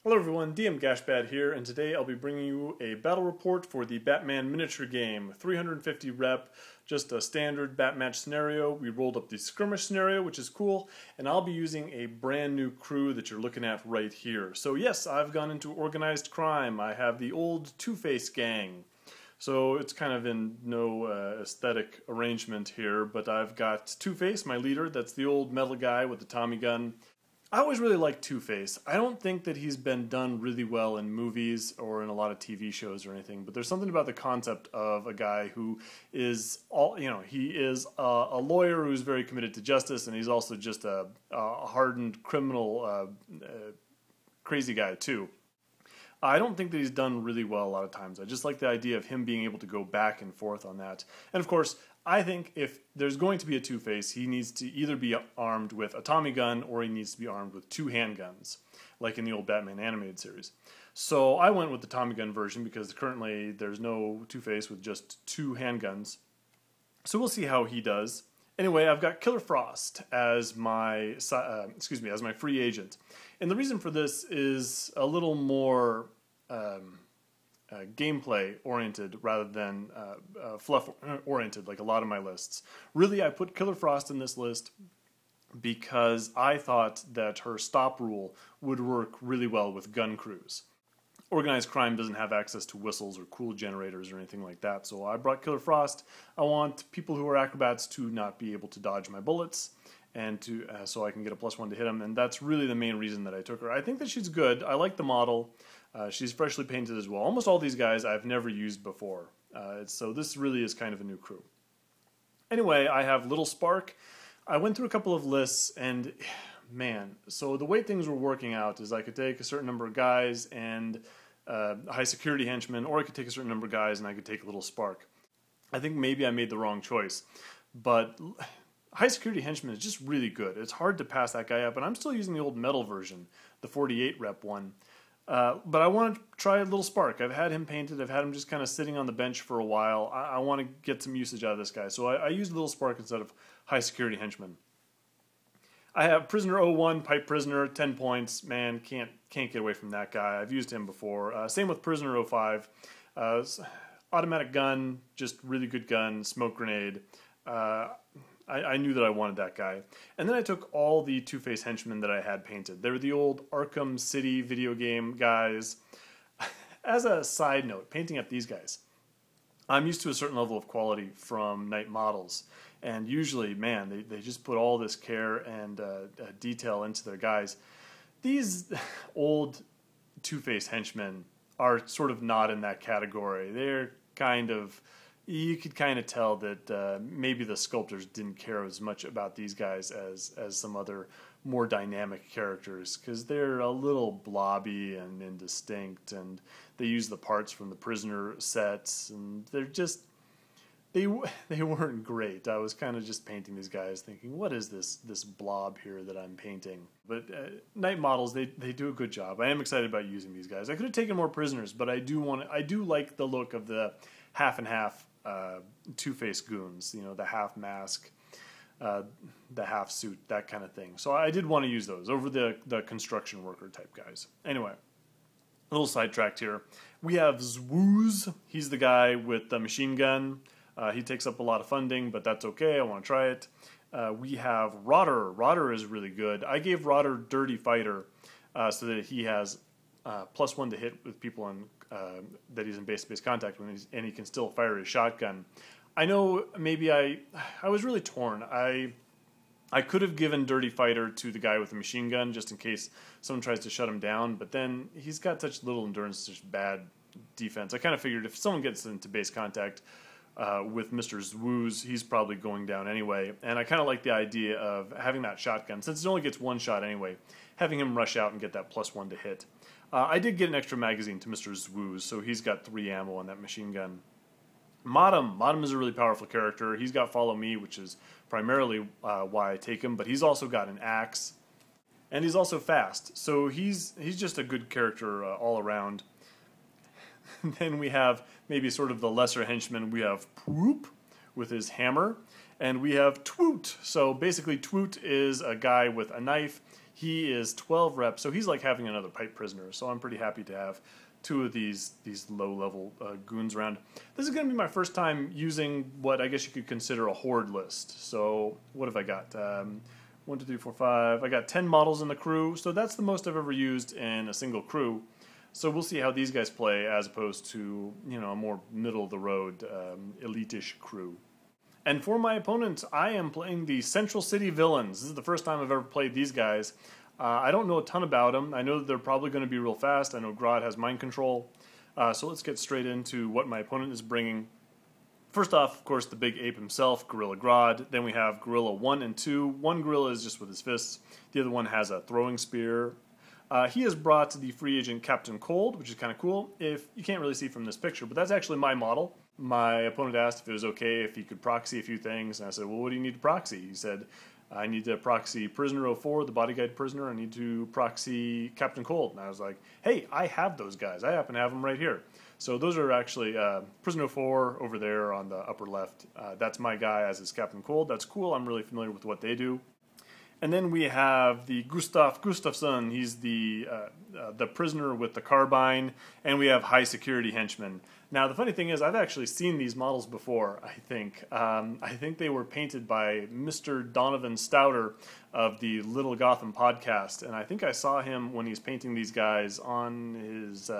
Hello everyone, DM Gashbad here, and today I'll be bringing you a battle report for the Batman miniature game. 350 rep, just a standard bat match scenario. We rolled up the Skirmish scenario, which is cool, and I'll be using a brand new crew that you're looking at right here. So yes, I've gone into organized crime. I have the old Two-Face gang. So it's kind of in no aesthetic arrangement here, but I've got Two-Face, my leader. That's the old metal guy with the Tommy gun. I always really liked Two-Face. I don't think that he's been done really well in movies or in a lot of TV shows or anything, but there's something about the concept of a guy who is he is a lawyer who's very committed to justice, and he's also just a hardened criminal, crazy guy too. I don't think that he's done really well a lot of times. I just like the idea of him being able to go back and forth on that. And of course, I think if there's going to be a Two-Face, he needs to either be armed with a Tommy gun or he needs to be armed with two handguns, like in the old Batman animated series. So I went with the Tommy gun version because currently there's no Two-Face with just two handguns. So we'll see how he does. Anyway, I've got Killer Frost as my as my free agent, and the reason for this is a little more gameplay oriented rather than fluff oriented, like a lot of my lists. Really, I put Killer Frost in this list because I thought that her stop rule would work really well with gun crews. Organized crime doesn't have access to whistles or cool generators or anything like that, so I brought Killer Frost. I want people who are acrobats to not be able to dodge my bullets, and to so I can get a +1 to hit them, and that's really the main reason that I took her. I think that she's good. I like the model. She's freshly painted as well. Almost all these guys I've never used before, so this really is kind of a new crew. Anyway, I have Little Spark. I went through a couple of lists, and man, so the way things were working out is I could take a certain number of guys and a high security henchman, or I could take a certain number of guys and I could take a Little Spark. I think maybe I made the wrong choice, but high security henchman is just really good. It's hard to pass that guy up, and I'm still using the old metal version, the 48 rep one. But I want to try a Little Spark. I've had him painted. I've had him just kind of sitting on the bench for a while. I want to get some usage out of this guy, so I used Little Spark instead of high security henchman. I have Prisoner 01, Pipe Prisoner, 10 points. Man, can't get away from that guy. I've used him before. Same with Prisoner 05. Automatic gun, just really good gun, smoke grenade. I knew that I wanted that guy. And then I took all the Two-Face henchmen that I had painted. They were the old Arkham City video game guys. As a side note, painting up these guys, I'm used to a certain level of quality from Night Models. And usually, man, they just put all this care and detail into their guys. These old Two-Face henchmen are sort of not in that category. They're kind of, you could kind of tell that maybe the sculptors didn't care as much about these guys as some other more dynamic characters, because they're a little blobby and indistinct, and they use the parts from the Prisoner sets, and they're just, they weren't great. I was kind of just painting these guys thinking, what is this blob here that I'm painting? But Night Models, they do a good job. I am excited about using these guys. I could have taken more prisoners, but I do like the look of the half and half Two-Face goons, you know, the half mask, the half suit, that kind of thing. So I did want to use those over the construction worker type guys. Anyway, a little sidetracked here. We have Zeus. He's the guy with the machine gun. He takes up a lot of funding, but that's okay. I want to try it. We have Rodder. Rodder is really good. I gave Rodder Dirty Fighter so that he has +1 to hit with people that he's in base-to-base contact with, and he can still fire his shotgun. I know maybe I was really torn. I could have given Dirty Fighter to the guy with the machine gun just in case someone tries to shut him down, but then he's got such little endurance, such bad defense. I kind of figured if someone gets into base contact with Mr. Zeus, he's probably going down anyway. And I kind of like the idea of having that shotgun, since it only gets one shot anyway, having him rush out and get that +1 to hit. I did get an extra magazine to Mr. Zeus, so he's got 3 ammo on that machine gun. Modem is a really powerful character. He's got Follow Me, which is primarily why I take him, but he's also got an axe, and he's also fast, so he's just a good character all around. Then we have maybe sort of the lesser henchman. We have Poop with his hammer, and we have Twoot. So basically Twoot is a guy with a knife. He is 12 reps, so he's like having another pipe prisoner. So I'm pretty happy to have two of these low-level goons around. This is going to be my first time using what I guess you could consider a horde list. So what have I got? 1, 2, 3, 4, 5. I got 10 models in the crew, so that's the most I've ever used in a single crew. So we'll see how these guys play as opposed to, you know, a more middle-of-the-road elite-ish crew. And for my opponent, I am playing the Central City Villains. This is the first time I've ever played these guys. I don't know a ton about them. I know that they're probably going to be real fast. I know Grodd has mind control. So let's get straight into what my opponent is bringing. First off, of course, the big ape himself, Gorilla Grodd. Then we have Gorilla 1 and 2. One gorilla is just with his fists. The other one has a throwing spear. He has brought the free agent Captain Cold, which is kind of cool. If you can't really see from this picture, but that's actually my model. My opponent asked if it was okay if he could proxy a few things, and I said, well, what do you need to proxy? He said, I need to proxy Prisoner 04, the bodyguard prisoner. I need to proxy Captain Cold. And I was like, hey, I have those guys. I happen to have them right here. So those are actually Prisoner 4 over there on the upper left. That's my guy as is Captain Cold. That's cool. I'm really familiar with what they do. And then we have the Gustav Gustafsson. He's the prisoner with the carbine. And we have high security henchmen. Now, the funny thing is, I've actually seen these models before, I think. I think they were painted by Mr. Donovan Stouter of the Little Gotham podcast. And I think I saw him when he's painting these guys on his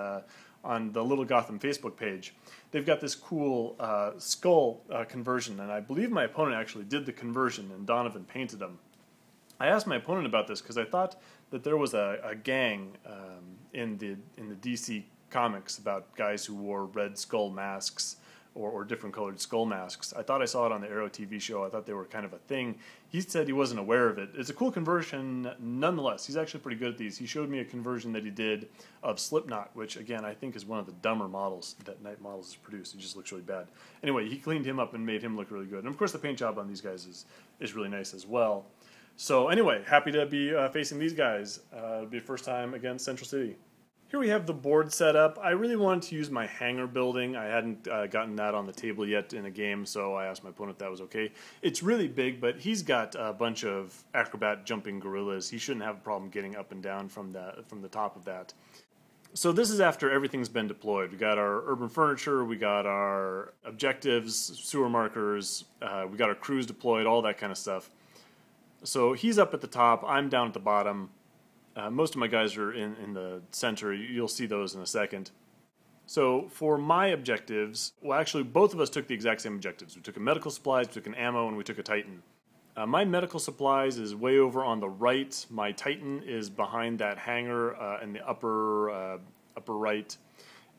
on the Little Gotham Facebook page. They've got this cool skull conversion. And I believe my opponent actually did the conversion, and Donovan painted them. I asked my opponent about this because I thought that there was a gang in the DC comics about guys who wore red skull masks or different colored skull masks. I thought I saw it on the Arrow TV show. I thought they were kind of a thing. He said he wasn't aware of it. It's a cool conversion nonetheless. He's actually pretty good at these. He showed me a conversion that he did of Slipknot, which again I think is one of the dumber models that Night Models has produced. It just looks really bad. Anyway, he cleaned him up and made him look really good. And of course the paint job on these guys is really nice as well. So anyway, happy to be facing these guys. It'll be the first time against Central City. Here we have the board set up. I really wanted to use my hangar building. I hadn't gotten that on the table yet in a game, so I asked my opponent if that was okay. It's really big, but he's got a bunch of acrobat jumping gorillas. He shouldn't have a problem getting up and down from the top of that. So this is after everything's been deployed. We got our urban furniture, we got our objectives, sewer markers, we got our crews deployed, all that kind of stuff. So he's up at the top, I'm down at the bottom. Most of my guys are in the center. You'll see those in a second. So for my objectives, well actually both of us took the exact same objectives. We took a medical supplies, we took an ammo, and we took a Titan. My medical supplies is way over on the right. My Titan is behind that hangar in the upper right.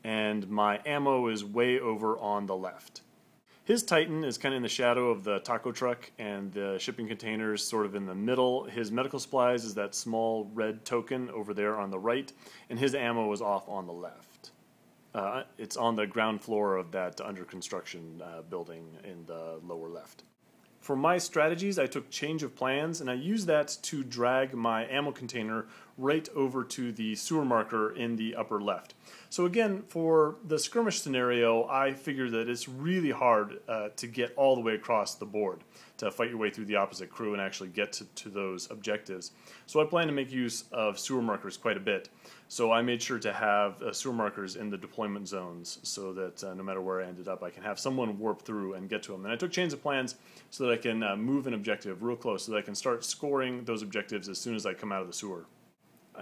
And my ammo is way over on the left. His Titan is kind of in the shadow of the taco truck and the shipping containers sort of in the middle. His medical supplies is that small red token over there on the right, and his ammo is off on the left. It's on the ground floor of that under construction building in the lower left. For my strategies, I took change of plans, and I used that to drag my ammo container right over to the sewer marker in the upper left. So again, for the skirmish scenario, I figured that it's really hard to get all the way across the board to fight your way through the opposite crew and actually get to those objectives. So I plan to make use of sewer markers quite a bit. So I made sure to have sewer markers in the deployment zones so that no matter where I ended up, I can have someone warp through and get to them. And I took change of plans so that I can move an objective real close so that I can start scoring those objectives as soon as I come out of the sewer.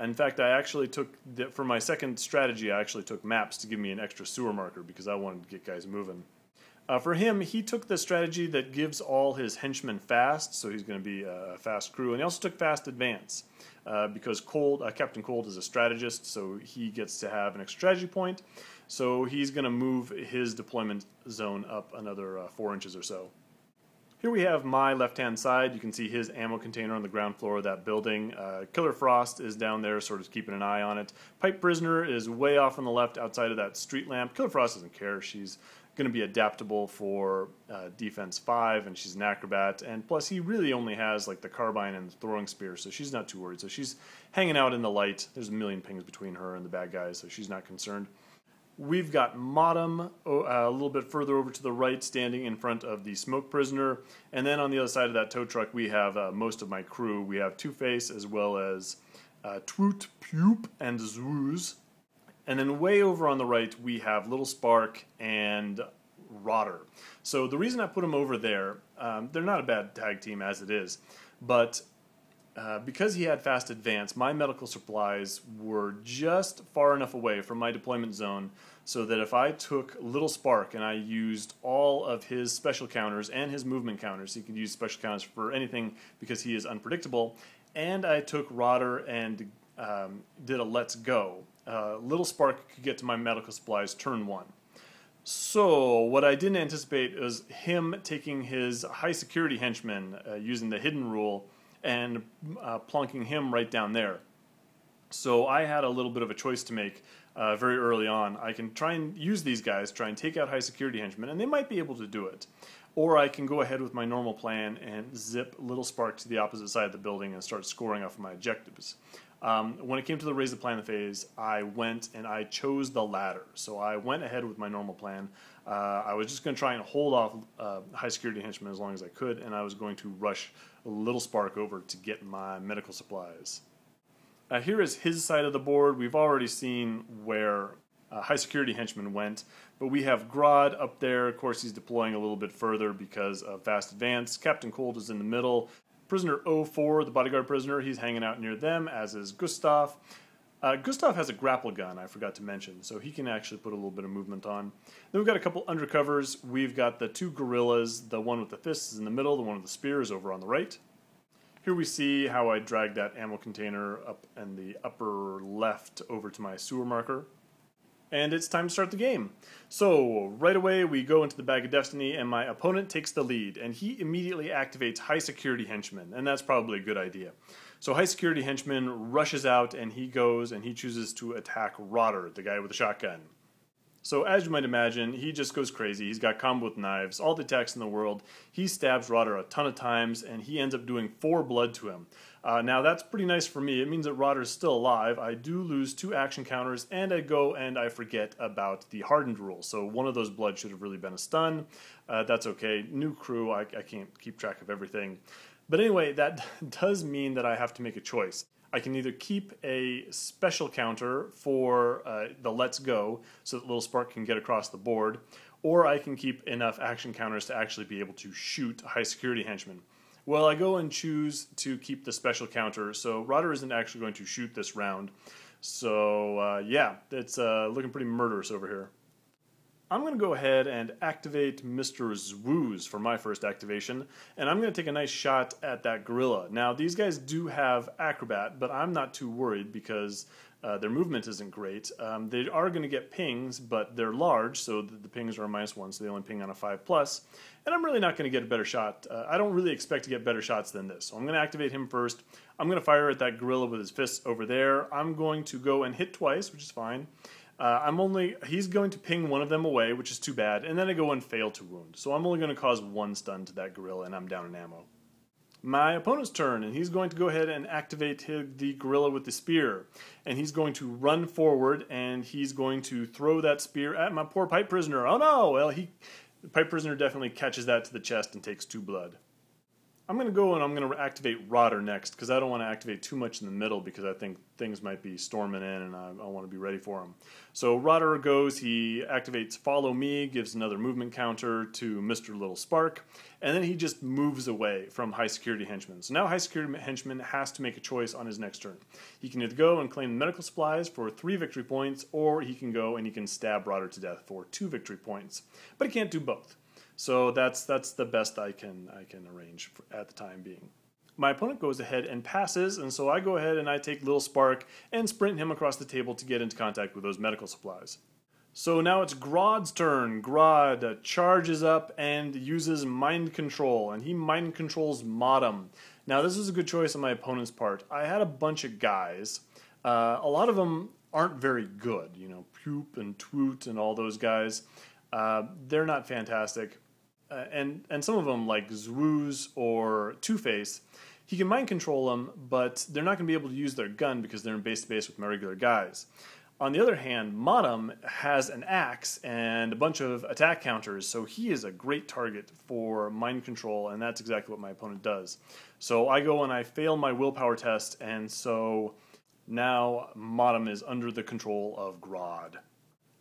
In fact, I actually took, for my second strategy, I actually took maps to give me an extra sewer marker because I wanted to get guys moving. For him, he took the strategy that gives all his henchmen fast, so he's going to be a fast crew. And he also took fast advance because Captain Cold is a strategist, so he gets to have an extra strategy point. So he's going to move his deployment zone up another 4 inches or so. Here we have my left-hand side. You can see his ammo container on the ground floor of that building. Killer Frost is down there, sort of keeping an eye on it. Pipe Prisoner is way off on the left outside of that street lamp. Killer Frost doesn't care. She's going to be adaptable for defense 5, and she's an acrobat. And plus, he really only has like the carbine and the throwing spear, so she's not too worried. So she's hanging out in the light. There's a million pings between her and the bad guys, so she's not concerned. We've got Modem a little bit further over to the right, standing in front of the smoke prisoner. And then on the other side of that tow truck, we have most of my crew. We have Two-Face as well as Twoot, Pupe, and Zeus. And then way over on the right, we have Little Spark and Rodder. So the reason I put them over there, they're not a bad tag team as it is, but because he had fast advance, my medical supplies were just far enough away from my deployment zone so that if I took Little Spark and I used all of his special counters and his movement counters, he could use special counters for anything because he is unpredictable, and I took Rodder and did a Let's Go, Little Spark could get to my medical supplies turn 1. So what I didn't anticipate is him taking his high security henchman using the hidden rule and plunking him right down there. So I had a little bit of a choice to make very early on. I can try and use these guys, try and take out high security henchmen, and they might be able to do it. Or I can go ahead with my normal plan and zip Little Spark to the opposite side of the building and start scoring off of my objectives. When it came to the raise the plan phase, I went and I chose the latter. So I went ahead with my normal plan. I was just going to try and hold off high security henchmen as long as I could, and I was going to rush Little Spark over to get my medical supplies. Here is his side of the board. We've already seen where high security henchman went, but we have Grodd up there. Of course, he's deploying a little bit further because of fast advance. Captain Cold is in the middle. Prisoner 04, the bodyguard prisoner, he's hanging out near them, as is Gustav. Gustav has a grapple gun, I forgot to mention, so he can actually put a little bit of movement on. Then we've got a couple undercovers. We've got the two gorillas. The one with the fists is in the middle, the one with the spear is over on the right. Here we see how I dragged that ammo container up in the upper left over to my sewer marker. And it's time to start the game. So, right away we go into the Bag of Destiny and my opponent takes the lead, and he immediately activates High Security Henchman, and that's probably a good idea. So High Security Henchman rushes out and he goes and he chooses to attack Rodder, the guy with the shotgun. So as you might imagine, he just goes crazy. He's got combo with knives, all the attacks in the world. He stabs Rodder a ton of times, and he ends up doing 4 blood to him. Now that's pretty nice for me. It means that Rodder is still alive. I do lose 2 action counters, and I go and I forget about the hardened rule. So one of those blood should have really been a stun. That's okay. New crew, I can't keep track of everything. But anyway, that does mean that I have to make a choice. I can either keep a special counter for the Let's Go so that Little Spark can get across the board, or I can keep enough action counters to actually be able to shoot High Security Henchmen. Well, I go and choose to keep the special counter, so Rodder isn't actually going to shoot this round. So yeah, it's looking pretty murderous over here. I'm going to go ahead and activate Mr. Zeus for my first activation, and I'm going to take a nice shot at that gorilla. Now, these guys do have Acrobat, but I'm not too worried because their movement isn't great. They are going to get pings, but they're large, so the pings are a -1, so they only ping on a 5+, and I'm really not going to get a better shot. I don't really expect to get better shots than this, so I'm going to activate him first. I'm going to fire at that gorilla with his fists over there. I'm going to go and hit twice, which is fine. He's going to ping one of them away, which is too bad, and then I go and fail to wound. So I'm only going to cause 1 stun to that gorilla, and I'm down in ammo. My opponent's turn, and he's going to go ahead and activate the gorilla with the spear. And he's going to run forward, and he's going to throw that spear at my poor pipe prisoner. Oh no! Well, the pipe prisoner definitely catches that to the chest and takes 2 blood. I'm going to go and I'm going to activate Rodder next, because I don't want to activate too much in the middle because I think things might be storming in and I want to be ready for them. So Rodder goes, he activates Follow Me, gives another movement counter to Mr. Little Spark, and then he just moves away from High Security Henchman. So now High Security Henchman has to make a choice on his next turn. He can either go and claim medical supplies for 3 victory points, or he can go and he can stab Rodder to death for 2 victory points. But he can't do both. So that's the best I can arrange at the time being. My opponent goes ahead and passes, and so I go ahead and I take Little Spark and sprint him across the table to get into contact with those medical supplies. So now it's Grodd's turn. Grodd charges up and uses mind control, and he mind controls Modem. Now this is a good choice on my opponent's part. I had a bunch of guys. A lot of them aren't very good, you know, Pupe and Twoot and all those guys. They're not fantastic. And some of them, like Zeus or Two-Face, he can mind control them, but they're not going to be able to use their gun because they're in base-to-base with my regular guys. On the other hand, Madam has an axe and a bunch of attack counters, so he is a great target for mind control, and that's exactly what my opponent does. So I go and I fail my willpower test, and so now Madam is under the control of Grodd.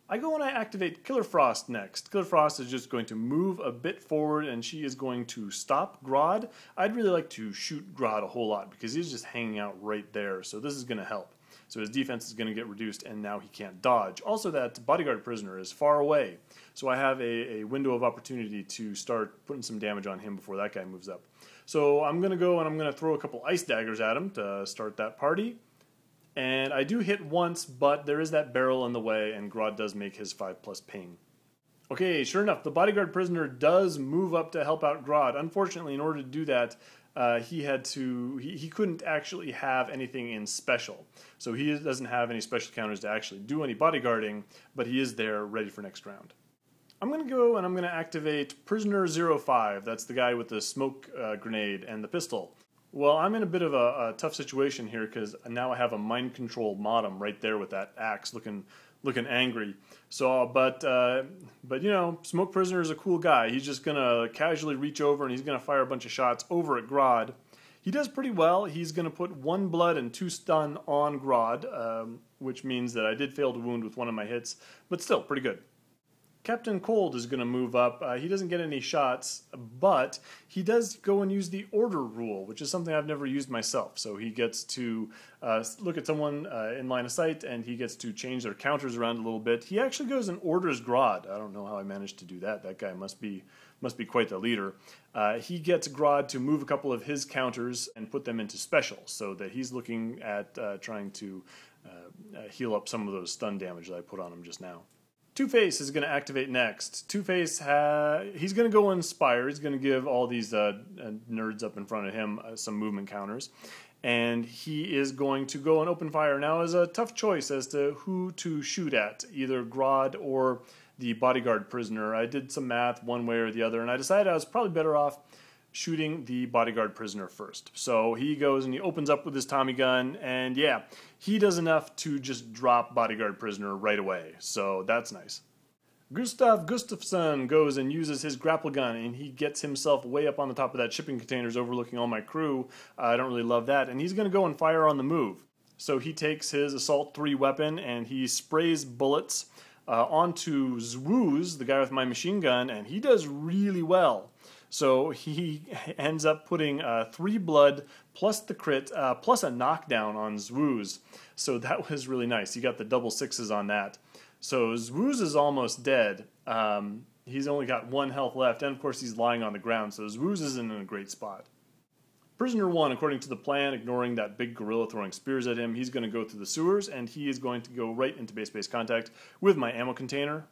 I go and I activate Killer Frost next. Killer Frost is just going to move a bit forward, and she is going to stop Grodd. I'd really like to shoot Grodd a whole lot because he's just hanging out right there, so this is going to help. So his defense is going to get reduced, and now he can't dodge. Also, that bodyguard prisoner is far away, so I have a window of opportunity to start putting some damage on him before that guy moves up. So I'm going to go and I'm going to throw a couple ice daggers at him to start that party. And I do hit once, but there is that barrel in the way, and Grodd does make his 5+ ping. Okay, sure enough, the bodyguard prisoner does move up to help out Grodd. Unfortunately, in order to do that, he couldn't actually have anything in special. So he doesn't have any special counters to actually do any bodyguarding, but he is there ready for next round. I'm going to go and I'm going to activate Prisoner 05. That's the guy with the smoke grenade and the pistol. Well, I'm in a bit of a tough situation here because now I have a mind control Madam right there with that axe looking angry. So, but you know, Smoke Prisoner is a cool guy. He's just gonna casually reach over and he's gonna fire a bunch of shots over at Grodd. He does pretty well. He's gonna put 1 blood and 2 stun on Grodd, which means that I did fail to wound with one of my hits, but still pretty good. Captain Cold is going to move up. He doesn't get any shots, but he does go and use the order rule, which is something I've never used myself. So he gets to look at someone in line of sight, and he gets to change their counters around a little bit. He actually goes and orders Grodd. I don't know how I managed to do that. That guy must be quite the leader. He gets Grodd to move a couple of his counters and put them into special, so that he's looking at trying to heal up some of those stun damage that I put on him just now. Two-Face is going to activate next. Two-Face, he's going to go Inspire. He's going to give all these nerds up in front of him some movement counters. And he is going to go and open fire. Now, is a tough choice as to who to shoot at, either Grodd or the bodyguard prisoner. I did some math one way or the other, and I decided I was probably better off shooting the bodyguard prisoner first. So he goes and he opens up with his Tommy gun, and yeah, he does enough to just drop bodyguard prisoner right away. So that's nice. Gustav Gustafsson goes and uses his grapple gun, and he gets himself way up on the top of that shipping containers overlooking all my crew. I don't really love that. And he's going to go and fire on the move. So he takes his Assault 3 weapon and he sprays bullets onto Zeus, the guy with my machine gun, and he does really well. So he ends up putting 3 blood plus the crit plus a knockdown on Zeus. So that was really nice. He got the double 6s on that. So Zeus is almost dead. He's only got 1 health left, and of course he's lying on the ground, so Zeus isn't in a great spot. Prisoner 1, according to the plan, ignoring that big gorilla throwing spears at him, he's going to go through the sewers, and he is going to go right into base-to-base contact with my ammo container.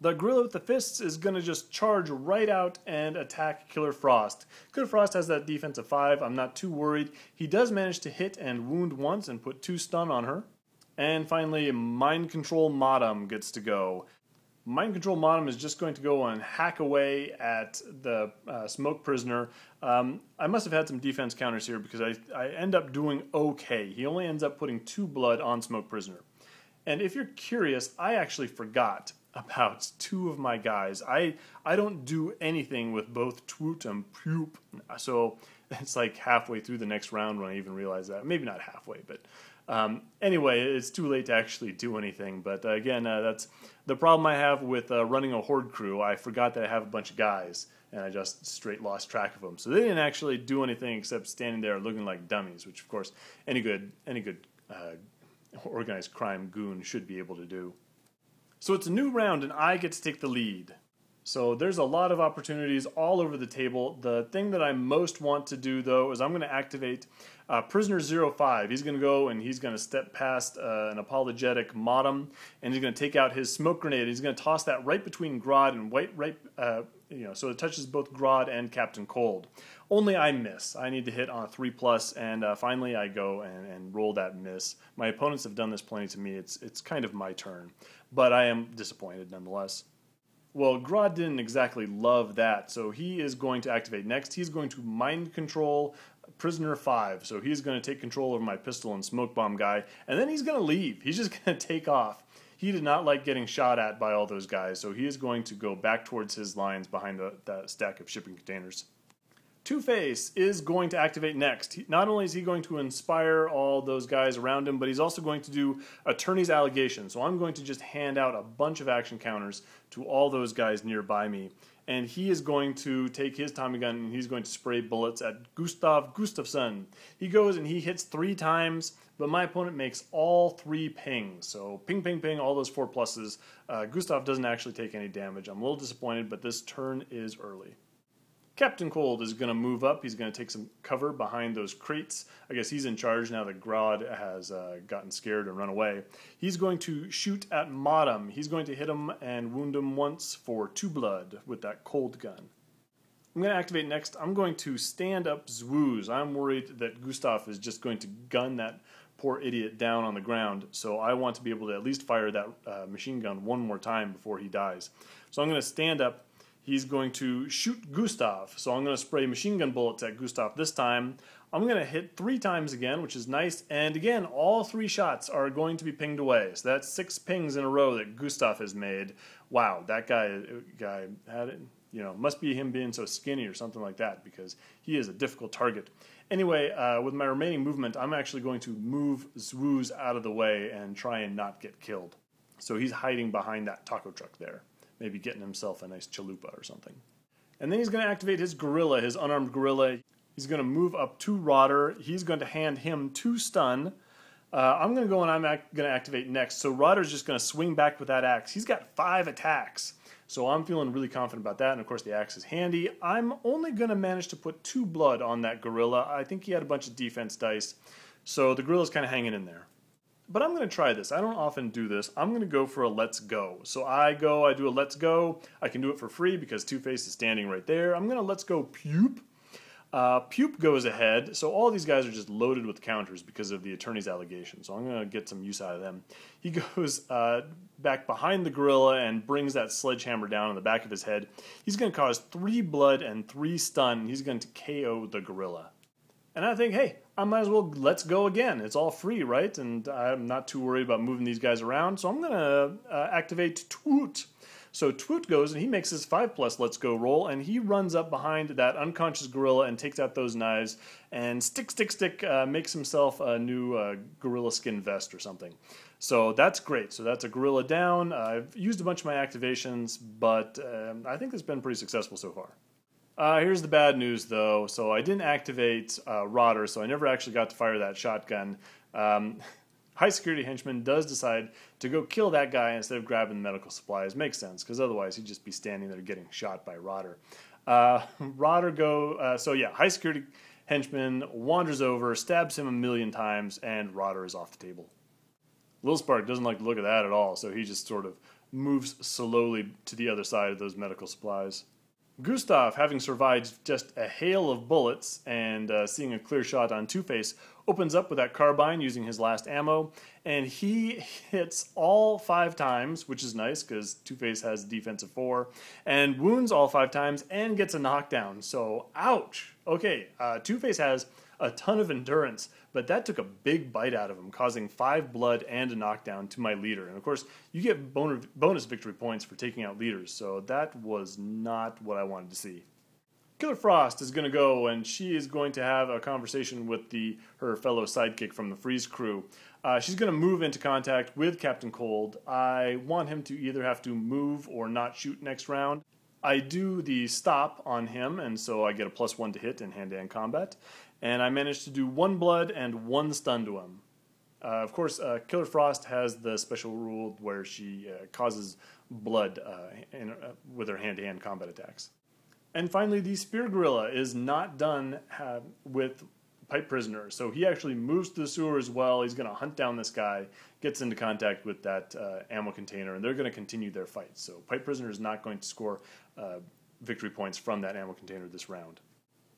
The gorilla with the fists is going to just charge right out and attack Killer Frost. Killer Frost has that defense of 5. I'm not too worried. He does manage to hit and wound once and put 2 stun on her. And finally, Mind Control Madam gets to go. Mind Control Madam is just going to go and hack away at the Smoke Prisoner. I must have had some defense counters here because I end up doing okay. He only ends up putting 2 blood on Smoke Prisoner. And if you're curious, I actually forgot about 2 of my guys. I don't do anything with both Twoot and Poop, so it's like halfway through the next round when I even realize that. Maybe not halfway, but anyway, it's too late to actually do anything. But again, that's the problem I have with running a horde crew. I forgot that I have a bunch of guys, and I just straight lost track of them. So they didn't actually do anything except standing there looking like dummies, which of course any good organized crime goon should be able to do. So it's a new round, and I get to take the lead. So there's a lot of opportunities all over the table. The thing that I most want to do, though, is I'm going to activate Prisoner 05. He's going to go and he's going to step past an apologetic Madam, and he's going to take out his smoke grenade. He's going to toss that right between Grodd and so it touches both Grodd and Captain Cold. Only I miss. I need to hit on a 3+, and finally I go and roll that miss. My opponents have done this plenty to me. It's kind of my turn, but I am disappointed nonetheless. Well, Grodd didn't exactly love that, so he is going to activate next. He's going to mind control Prisoner 5. So he's going to take control over my pistol and smoke bomb guy, and then he's going to leave. He's just going to take off. He did not like getting shot at by all those guys, so he is going to go back towards his lines behind that stack of shipping containers. Two-Face is going to activate next. Not only is he going to inspire all those guys around him, but he's also going to do Attorney's Allegation. So I'm going to just hand out a bunch of action counters to all those guys nearby me. And he is going to take his Tommy gun and he's going to spray bullets at Gustav Gustafsson. He goes and he hits 3 times, but my opponent makes all 3 pings. So ping, ping, ping, all those 4 pluses. Gustav doesn't actually take any damage. I'm a little disappointed, but this turn is early. Captain Cold is going to move up. He's going to take some cover behind those crates. I guess he's in charge now that Grodd has gotten scared and run away. He's going to shoot at Modem. He's going to hit him and wound him once for 2 blood with that cold gun. I'm going to activate next. I'm going to stand up Zeus. I'm worried that Gustav is just going to gun that poor idiot down on the ground, so I want to be able to at least fire that machine gun one more time before he dies. So I'm going to stand up. He's going to shoot Gustav, so I'm going to spray machine gun bullets at Gustav this time. I'm going to hit 3 times again, which is nice, and again, all 3 shots are going to be pinged away. So that's 6 pings in a row that Gustav has made. Wow, that guy had it. You know, must be him being so skinny or something like that, because he is a difficult target. Anyway, with my remaining movement, I'm actually going to move Zeus out of the way and try and not get killed. So he's hiding behind that taco truck there. Maybe getting himself a nice chalupa or something. And then he's going to activate his gorilla, his unarmed gorilla. He's going to move up to Rodder. He's going to hand him 2 stun. I'm going to go and I'm going to activate next. So Rodder's just going to swing back with that axe. He's got 5 attacks. So I'm feeling really confident about that. And of course the axe is handy. I'm only going to manage to put 2 blood on that gorilla. I think he had a bunch of defense dice. So the gorilla's kind of hanging in there. But I'm going to try this. I don't often do this. I'm going to go for a let's go. So I do a let's go. I can do it for free because Two-Face is standing right there. I'm going to let's go Pupe. Pupe goes ahead. So all these guys are just loaded with counters because of the attorney's allegation. So I'm going to get some use out of them. He goes back behind the gorilla and brings that sledgehammer down on the back of his head. He's going to cause 3 blood and 3 stun. He's going to KO the gorilla. And I think, hey, I might as well let's go again. It's all free, right? And I'm not too worried about moving these guys around, so I'm going to activate Twoot. So Twoot goes, and he makes his 5+ let's go roll, and he runs up behind that unconscious gorilla and takes out those knives, and stick, makes himself a new gorilla skin vest or something. So that's great. So that's a gorilla down. I've used a bunch of my activations, but I think it's been pretty successful so far. Here's the bad news, though. So I didn't activate Rodder, so I never actually got to fire that shotgun. High security henchman does decide to go kill that guy instead of grabbing the medical supplies. Makes sense, because otherwise he'd just be standing there getting shot by Rodder. So yeah, high security henchman wanders over, stabs him 1,000,000 times, and Rodder is off the table. Lil Spark doesn't like the look of that at all, so he just sort of moves slowly to the other side of those medical supplies. Gustav, having survived just a hail of bullets and seeing a clear shot on Two-Face, opens up with that carbine using his last ammo, and he hits all 5 times, which is nice because Two-Face has a defense of 4, and wounds all 5 times and gets a knockdown. So, ouch! Okay, Two-Face has a ton of endurance, but that took a big bite out of him, causing 5 blood and a knockdown to my leader. And of course, you get bonus victory points for taking out leaders, so that was not what I wanted to see. Killer Frost is going to go, and she is going to have a conversation with her fellow sidekick from the Freeze crew. She's going to move into contact with Captain Cold. I want him to either have to move or not shoot next round. I do the stop on him, and so I get a +1 to hit in hand-to-hand combat. And I managed to do 1 blood and 1 stun to him. Of course, Killer Frost has the special rule where she causes blood with her hand-to-hand combat attacks. And finally, the Spear Gorilla is not done with Pipe Prisoner, so he actually moves to the sewer as well. He's going to hunt down this guy, gets into contact with that ammo container, and they're going to continue their fight. So Pipe Prisoner is not going to score victory points from that ammo container this round.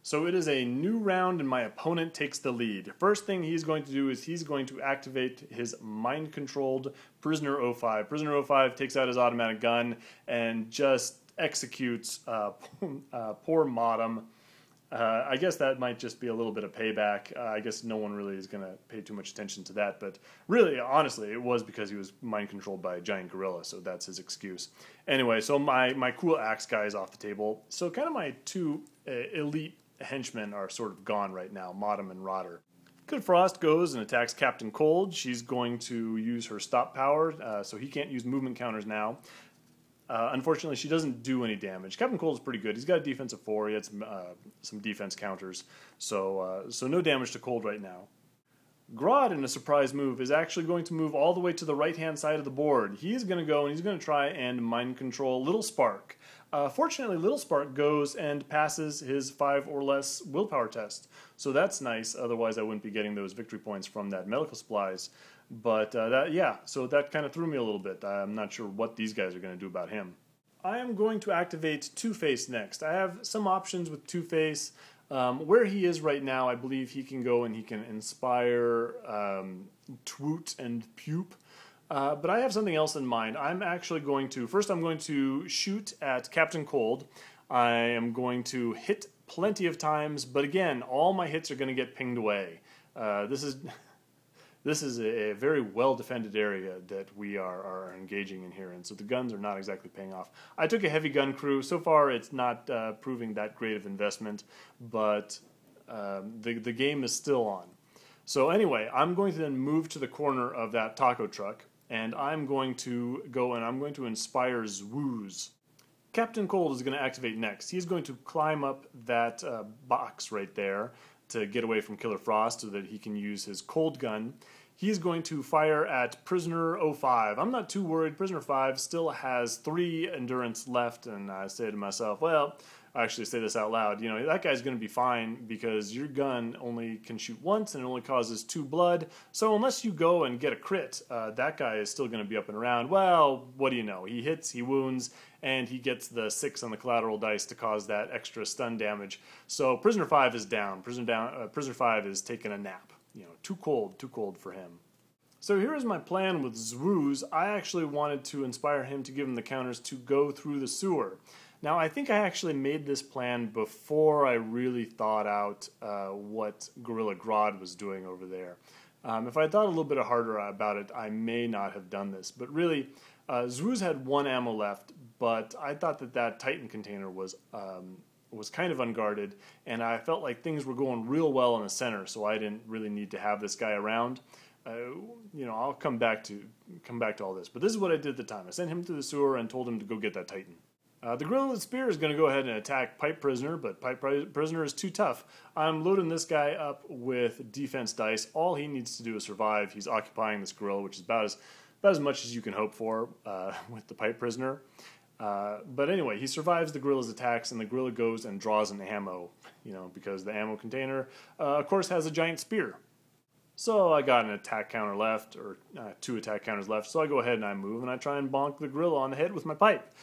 So it is a new round, and my opponent takes the lead. First thing he's going to do is he's going to activate his mind-controlled Prisoner 05. Prisoner 05 takes out his automatic gun and just executes poor Modem. I guess that might just be a little bit of payback. I guess no one really is going to pay too much attention to that, but really, honestly, it was because he was mind-controlled by a giant gorilla, so that's his excuse. Anyway, so my cool axe guy is off the table. So kind of my two elite henchmen are sort of gone right now, Modem and Rotter. Good Frost goes and attacks Captain Cold. She's going to use her stop power, so he can't use movement counters now. Unfortunately, she doesn't do any damage. Captain Cold is pretty good. He's got a defense of 4. He had some defense counters, so no damage to Cold right now. Grodd, in a surprise move, is actually going to move all the way to the right-hand side of the board. He's going to go and he's going to try and mind control Little Spark. Fortunately, Little Spark goes and passes his 5 or less willpower test, so that's nice. Otherwise, I wouldn't be getting those victory points from that medical supplies. But so that kind of threw me a little bit. I'm not sure what these guys are going to do about him. I am going to activate Two-Face next. I have some options with Two-Face. Where he is right now, I believe he can go and he can inspire Twoot and Pupe. But I have something else in mind. I'm actually going to, first I'm going to shoot at Captain Cold. I am going to hit plenty of times, but again, all my hits are going to get pinged away. This is a very well-defended area that we are engaging in here, and so the guns are not exactly paying off. I took a heavy gun crew. So far, it's not proving that great of investment, but the game is still on. So anyway, I'm going to then move to the corner of that taco truck, and I'm going to go and I'm going to inspire Zeus. Captain Cold is going to activate next. He's going to climb up that box right there to get away from Killer Frost so that he can use his cold gun. He's going to fire at Prisoner 05. I'm not too worried. Prisoner 5 still has 3 endurance left, and I say to myself, well, I actually say this out loud, you know, that guy's going to be fine because your gun only can shoot once and it only causes 2 blood. So unless you go and get a crit, that guy is still going to be up and around. Well, what do you know? He hits, he wounds, and he gets the 6 on the collateral dice to cause that extra stun damage. So Prisoner 5 is down. Prisoner 5 is taking a nap. You know, too cold for him. So here is my plan with Zeus. I actually wanted to inspire him to give him the counters to go through the sewer. Now, I think I actually made this plan before I really thought out what Gorilla Grodd was doing over there. If I thought a little bit harder about it, I may not have done this. But really, Zeus had 1 ammo left, but I thought that Titan container was kind of unguarded, and I felt like things were going real well in the center, so I didn't really need to have this guy around. You know, I'll come back to all this, but this is what I did at the time. I sent him to the sewer and told him to go get that Titan. The Gorilla with Spear is going to go ahead and attack Pipe Prisoner, but Pipe Prisoner is too tough. I'm loading this guy up with defense dice. All he needs to do is survive. He's occupying this gorilla, which is about as much as you can hope for with the Pipe Prisoner. But anyway, he survives the gorilla's attacks, and the gorilla goes and draws an ammo, you know, because the ammo container, of course, has a giant spear. So I got an attack counter left, or 2 attack counters left, so I go ahead and I move, and I try and bonk the gorilla on the head with my pipe.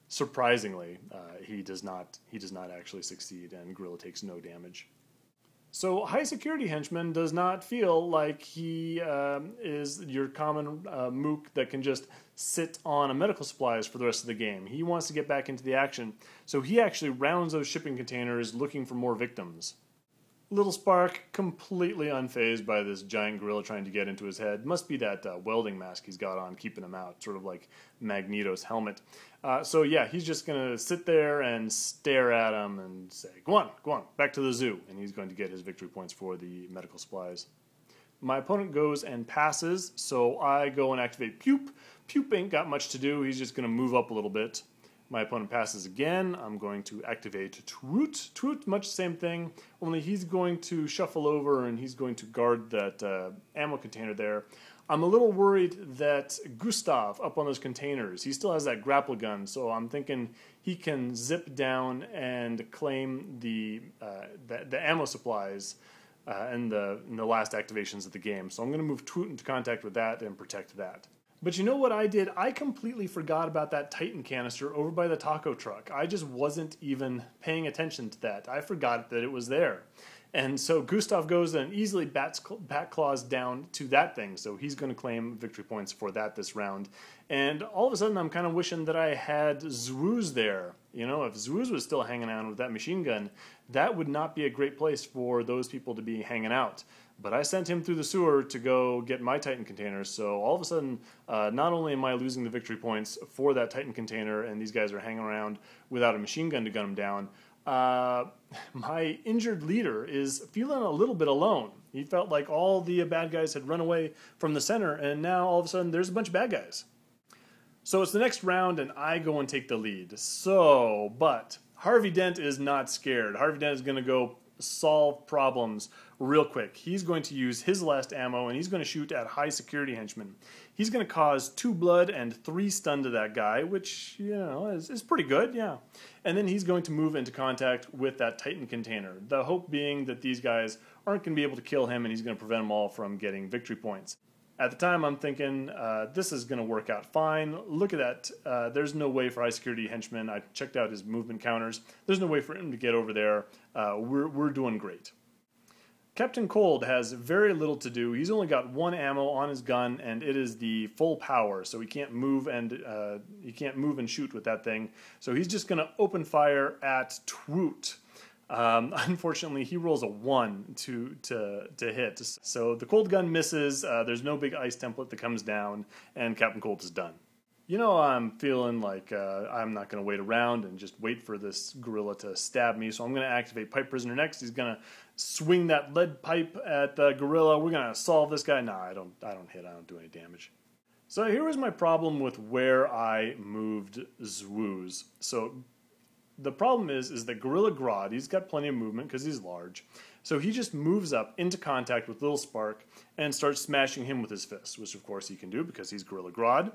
Surprisingly, he does not actually succeed, and gorilla takes no damage. So high security henchman does not feel like he is your common mook that can just sit on a medical supplies for the rest of the game. He wants to get back into the action, so he actually rounds those shipping containers looking for more victims. Little Spark, completely unfazed by this giant gorilla trying to get into his head. Must be that welding mask he's got on keeping him out, sort of like Magneto's helmet. So yeah, he's just going to sit there and stare at him and say, go on, back to the zoo. And he's going to get his victory points for the medical supplies. My opponent goes and passes, so I go and activate Pupe. Pupe ain't got much to do, he's just going to move up a little bit. My opponent passes again. I'm going to activate Twoot. Twoot, much the same thing, only he's going to shuffle over and he's going to guard that ammo container there. I'm a little worried that Gustav, up on those containers, he still has that grapple gun, so I'm thinking he can zip down and claim the ammo supplies in the last activations of the game. So I'm going to move Twoot into contact with that and protect that. But you know what I did? I completely forgot about that Titan canister over by the taco truck. I just wasn't even paying attention to that. I forgot that it was there. And so Gustav goes and easily bat claws down to that thing. So he's going to claim victory points for that this round. And all of a sudden I'm kind of wishing that I had Zeus there. You know, if Zeus was still hanging out with that machine gun, that would not be a great place for those people to be hanging out. But I sent him through the sewer to go get my Titan container, so all of a sudden, not only am I losing the victory points for that Titan container, and these guys are hanging around without a machine gun to gun them down, my injured leader is feeling a little bit alone. He felt like all the bad guys had run away from the center, and now all of a sudden there's a bunch of bad guys. So it's the next round, and I go and take the lead. But Harvey Dent is not scared. Harvey Dent is going to go solve problems real quick. He's going to use his last ammo, and he's going to shoot at high security henchmen. He's going to cause 2 blood and 3 stun to that guy, which, you know, is pretty good, yeah. And then he's going to move into contact with that Titan container. The hope being that these guys aren't going to be able to kill him, and he's going to prevent them all from getting victory points. At the time, I'm thinking, this is going to work out fine. Look at that. There's no way for high security henchmen. I checked out his movement counters. There's no way for him to get over there. We're doing great. Captain Cold has very little to do. He's only got 1 ammo on his gun, and it is the full power, so he can't move and shoot with that thing. So he's just going to open fire at Twoot. Unfortunately, he rolls a 1 to hit. So the cold gun misses, there's no big ice template that comes down, and Captain Cold is done. You know, I'm feeling like I'm not going to wait around and just wait for this gorilla to stab me, so I'm going to activate Pipe Prisoner next. He's going to swing that lead pipe at the gorilla. We're going to solve this guy. Nah, I don't hit. I don't do any damage. So here was my problem with where I moved Zeus. So the problem is that Gorilla Grodd, he's got plenty of movement because he's large, so he just moves up into contact with Little Spark and starts smashing him with his fists, which of course he can do because he's Gorilla Grodd.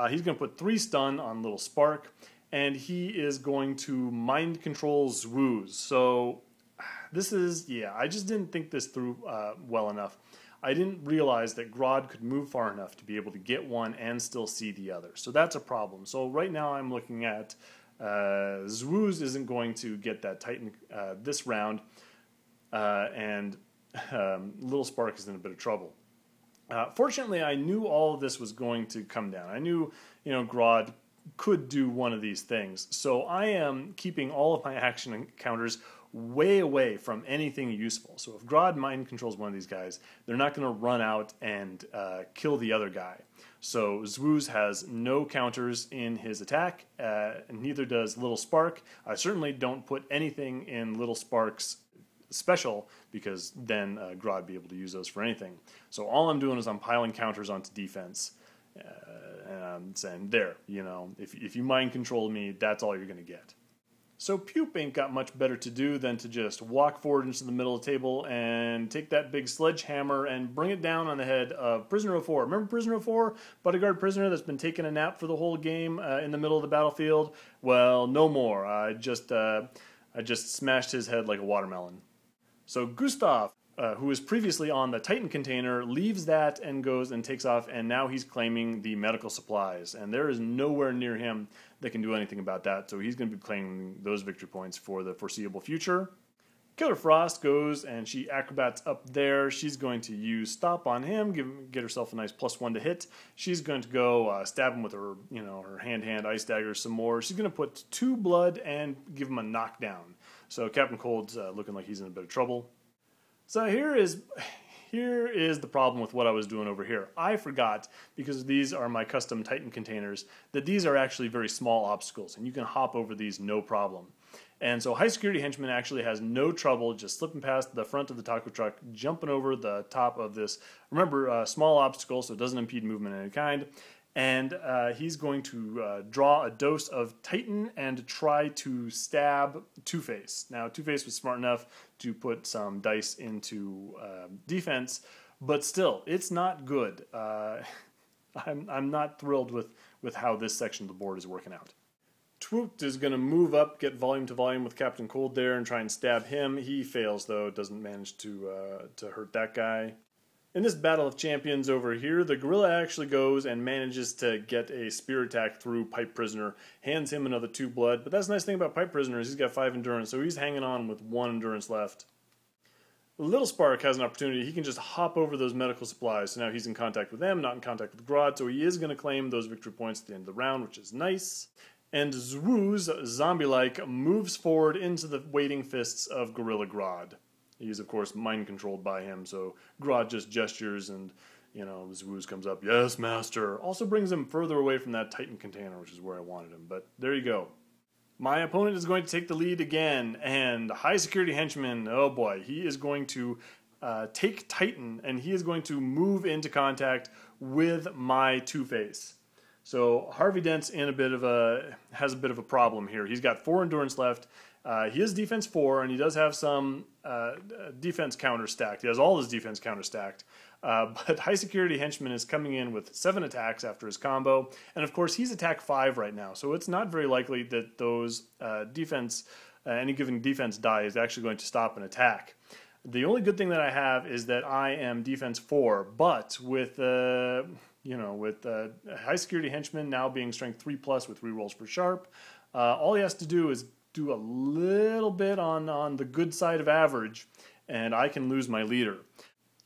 He's going to put 3 stun on Little Spark, and he is going to mind control Zeus. So this is, yeah, I just didn't think this through well enough. I didn't realize that Grodd could move far enough to be able to get one and still see the other. So that's a problem. So right now I'm looking at Zeus isn't going to get that Titan this round, and Little Spark is in a bit of trouble. Fortunately, I knew all of this was going to come down. I knew, you know, Grodd could do one of these things. So I am keeping all of my action encounters way away from anything useful. So if Grodd mind controls one of these guys, they're not going to run out and kill the other guy. So Zeus has no counters in his attack, and neither does Little Spark. I certainly don't put anything in Little Spark's special, because then Grodd would be able to use those for anything. So all I'm doing is I'm piling counters onto defense, and I'm saying, there, you know, if you mind control me, that's all you're going to get. So Pupe ain't got much better to do than to just walk forward into the middle of the table and take that big sledgehammer and bring it down on the head of Prisoner 04. Remember Prisoner 04? Bodyguard prisoner that's been taking a nap for the whole game in the middle of the battlefield? Well, no more. I just smashed his head like a watermelon. So Gustav, who was previously on the Titan container, leaves that and goes and takes off, and now he's claiming the medical supplies. And there is nowhere near him that can do anything about that, so he's going to be claiming those victory points for the foreseeable future. Killer Frost goes and she acrobats up there. She's going to use Stop on him, get herself a nice +1 to hit. She's going to go stab him with her, her hand ice dagger some more. She's going to put 2 blood and give him a knockdown. So Captain Cold's looking like he's in a bit of trouble. So here is the problem with what I was doing over here. I forgot, because these are my custom Titan containers, that these are actually very small obstacles, and you can hop over these no problem. And so High Security Henchman actually has no trouble just slipping past the front of the taco truck, jumping over the top of this, remember, small obstacle, so it doesn't impede movement of any kind. And he's going to draw a dose of Titan and try to stab Two-Face. Now, Two-Face was smart enough to put some dice into defense, but still, it's not good. I'm not thrilled with how this section of the board is working out. Twoot is going to move up, get volume to volume with Captain Cold there, and try and stab him. He fails, though, doesn't manage to hurt that guy. In this Battle of Champions over here, the gorilla actually goes and manages to get a spear attack through Pipe Prisoner, hands him another 2 blood, but that's the nice thing about Pipe Prisoner is he's got 5 endurance, so he's hanging on with 1 endurance left. Little Spark has an opportunity. He can just hop over those medical supplies, so now he's in contact with them, not in contact with Grodd, so he is going to claim those victory points at the end of the round, which is nice. and Zeus, zombie-like, moves forward into the waiting fists of Gorilla Grodd. He's, of course, mind-controlled by him, so Grodd just gestures and, Zeus comes up, "Yes, master." Also brings him further away from that Titan container, which is where I wanted him, but there you go. My opponent is going to take the lead again, and high security henchman, oh boy, he is going to take Titan, and he is going to move into contact with my Two-Face. So Harvey Dent's has a bit of a problem here. He's got 4 endurance left. He has defense 4, and he does have some defense counter stacked. He has all his defense counter stacked. But high security henchman is coming in with 7 attacks after his combo, and of course he's attack 5 right now. So it's not very likely that those any given defense die is actually going to stop an attack. The only good thing that I have is that I am defense 4, but with high security henchman now being strength 3+ with rerolls for sharp, all he has to do is do a little bit on the good side of average, and I can lose my leader.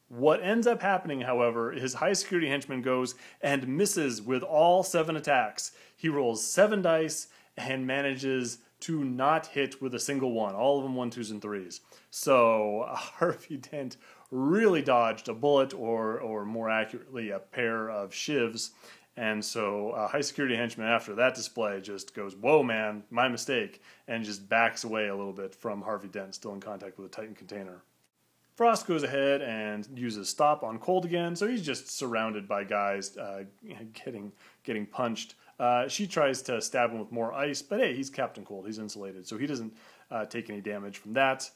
What ends up happening, however, is high security henchman goes and misses with all 7 attacks. He rolls 7 dice and manages to not hit with a single one. All of them 1s, 2s, and 3s. So Harvey Dent really dodged a bullet, or more accurately, a pair of shivs. And so high security henchman after that display just goes, "Whoa, man, my mistake," and just backs away a little bit from Harvey Dent, still in contact with a Titan container. Frost goes ahead and uses stop on Cold again, so he's just surrounded by guys getting punched. She tries to stab him with more ice, but hey, he's Captain Cold, he's insulated, so he doesn't take any damage from that.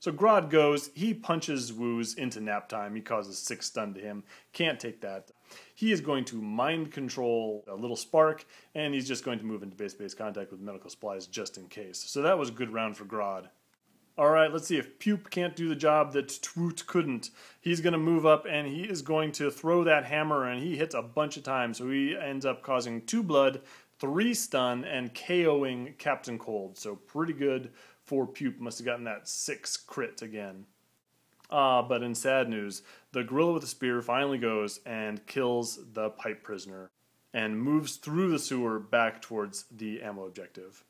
So Grodd goes, he punches Zeus into nap time, he causes 6 stun to him, can't take that. He is going to mind control a little spark, and he's just going to move into base-to-base contact with medical supplies just in case. So that was a good round for Grodd. Alright, let's see if Pupe can't do the job that Twoot couldn't. He's going to move up and he is going to throw that hammer, and he hits a bunch of times. So he ends up causing 2 blood, 3 stun, and KOing Captain Cold. So pretty good for Pupe. Must have gotten that 6 crit again. But in sad news, the gorilla with the spear finally goes and kills the pipe prisoner and moves through the sewer back towards the ammo objective.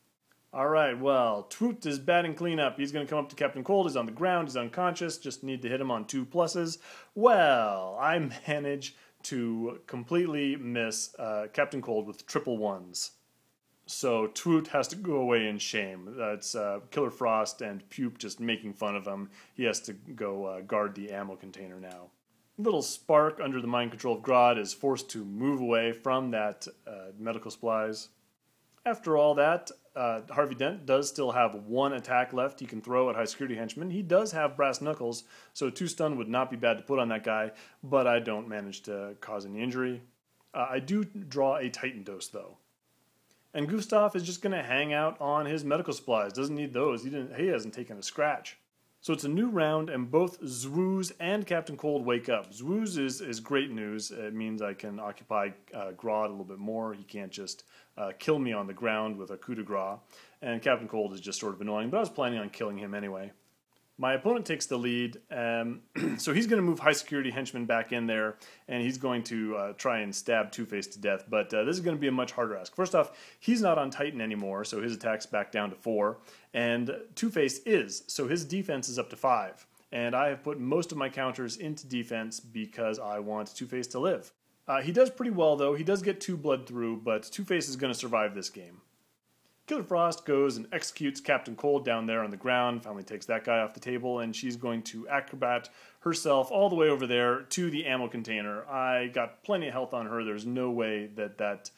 Alright, well, Twoot is batting cleanup. He's going to come up to Captain Cold. He's on the ground. He's unconscious. Just need to hit him on 2 pluses. Well, I manage to completely miss Captain Cold with triple 1s. So Twoot has to go away in shame. That's Killer Frost and Pupe just making fun of him. He has to go guard the ammo container now. Little Spark, under the mind control of Grodd, is forced to move away from that medical supplies. After all that, Harvey Dent does still have 1 attack left he can throw at high security henchman. He does have brass knuckles, so 2 stun would not be bad to put on that guy, but I don't manage to cause any injury. I do draw a Titan dose, though. And Gustav is just going to hang out on his medical supplies. Doesn't need those. He hasn't taken a scratch. So it's a new round, and both Zeus and Captain Cold wake up. Zeus is great news. It means I can occupy Grodd a little bit more. He can't just kill me on the ground with a coup de grace. And Captain Cold is just sort of annoying, but I was planning on killing him anyway. My opponent takes the lead, so he's going to move high security henchman back in there, and he's going to try and stab Two-Face to death, but this is going to be a much harder ask. First off, he's not on Titan anymore, so his attack's back down to 4, and Two-Face is, so his defense is up to 5, and I have put most of my counters into defense because I want Two-Face to live. He does pretty well, though. He does get 2 blood through, but Two-Face is going to survive this game. Killer Frost goes and executes Captain Cold down there on the ground, finally takes that guy off the table, and she's going to acrobat herself all the way over there to the ammo container. I got plenty of health on her. There's no way that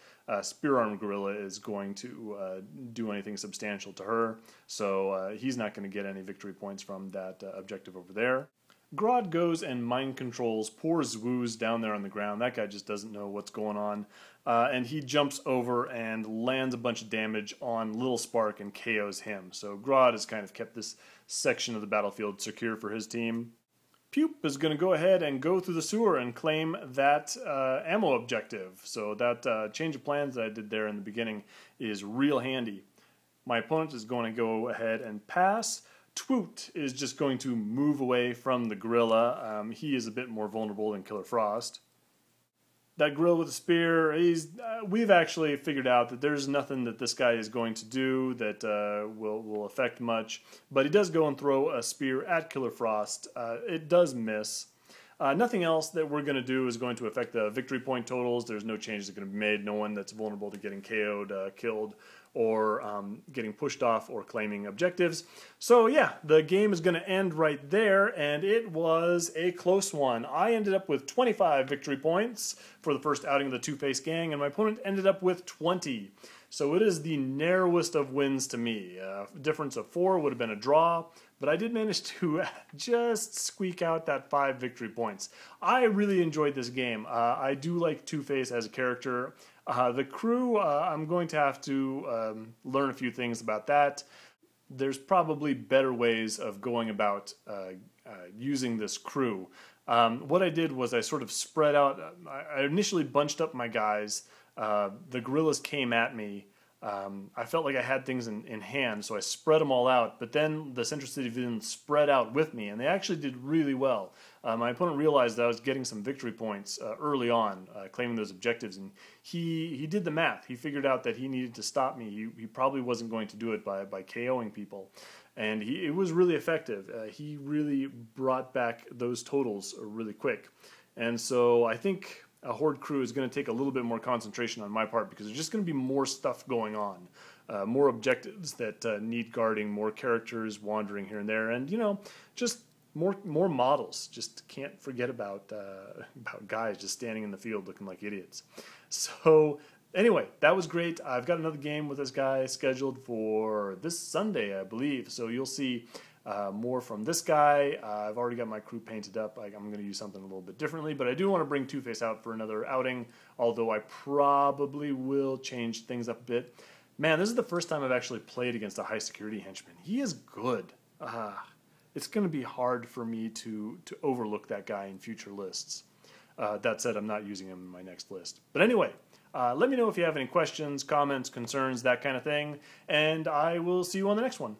spear-armed gorilla is going to do anything substantial to her, so he's not going to get any victory points from that objective over there. Grodd goes and mind controls poor Zeus down there on the ground. That guy just doesn't know what's going on. And he jumps over and lands a bunch of damage on Little Spark and KOs him. So Grodd has kind of kept this section of the battlefield secure for his team. Pupe is going to go ahead and go through the sewer and claim that ammo objective. So that change of plans that I did there in the beginning is real handy. My opponent is going to go ahead and pass. Twoot is just going to move away from the gorilla. He is a bit more vulnerable than Killer Frost. that gorilla with a spear, we've actually figured out that there's nothing that this guy is going to do that will affect much. But he does go and throw a spear at Killer Frost. It does miss. Nothing else that we're going to do is going to affect the victory point totals. There's no changes that are going to be made. No one that's vulnerable to getting KO'd, killed, or getting pushed off or claiming objectives. So yeah, the game is going to end right there, and it was a close one. I ended up with 25 victory points for the first outing of the Two-Face gang, and my opponent ended up with 20. So it is the narrowest of wins to me. A difference of 4 would have been a draw, but I did manage to just squeak out that 5 victory points. I really enjoyed this game. I do like Two-Face as a character. The crew, I'm going to have to learn a few things about that. There's probably better ways of going about using this crew. What I did was I sort of spread out. I initially bunched up my guys. The gorillas came at me. I felt like I had things in hand, so I spread them all out, but then the Central City didn't spread out with me, and they actually did really well. My opponent realized that I was getting some victory points early on, claiming those objectives, and he did the math. He figured out that he needed to stop me. He probably wasn't going to do it by KOing people, and it was really effective. He really brought back those totals really quick, and so I think a Horde crew is going to take a little bit more concentration on my part because there's just going to be more stuff going on, more objectives that need guarding, more characters wandering here and there, and just more models. Just can't forget about guys just standing in the field looking like idiots. So anyway, that was great. I've got another game with this guy scheduled for this Sunday, I believe. So you'll see more from this guy. I've already got my crew painted up. I'm going to use something a little bit differently, but I do want to bring Two-Face out for another outing, although I probably will change things up a bit. Man, this is the first time I've actually played against a high-security henchman. He is good. It's going to be hard for me to overlook that guy in future lists. That said, I'm not using him in my next list. But anyway, let me know if you have any questions, comments, concerns, that kind of thing, and I will see you on the next one.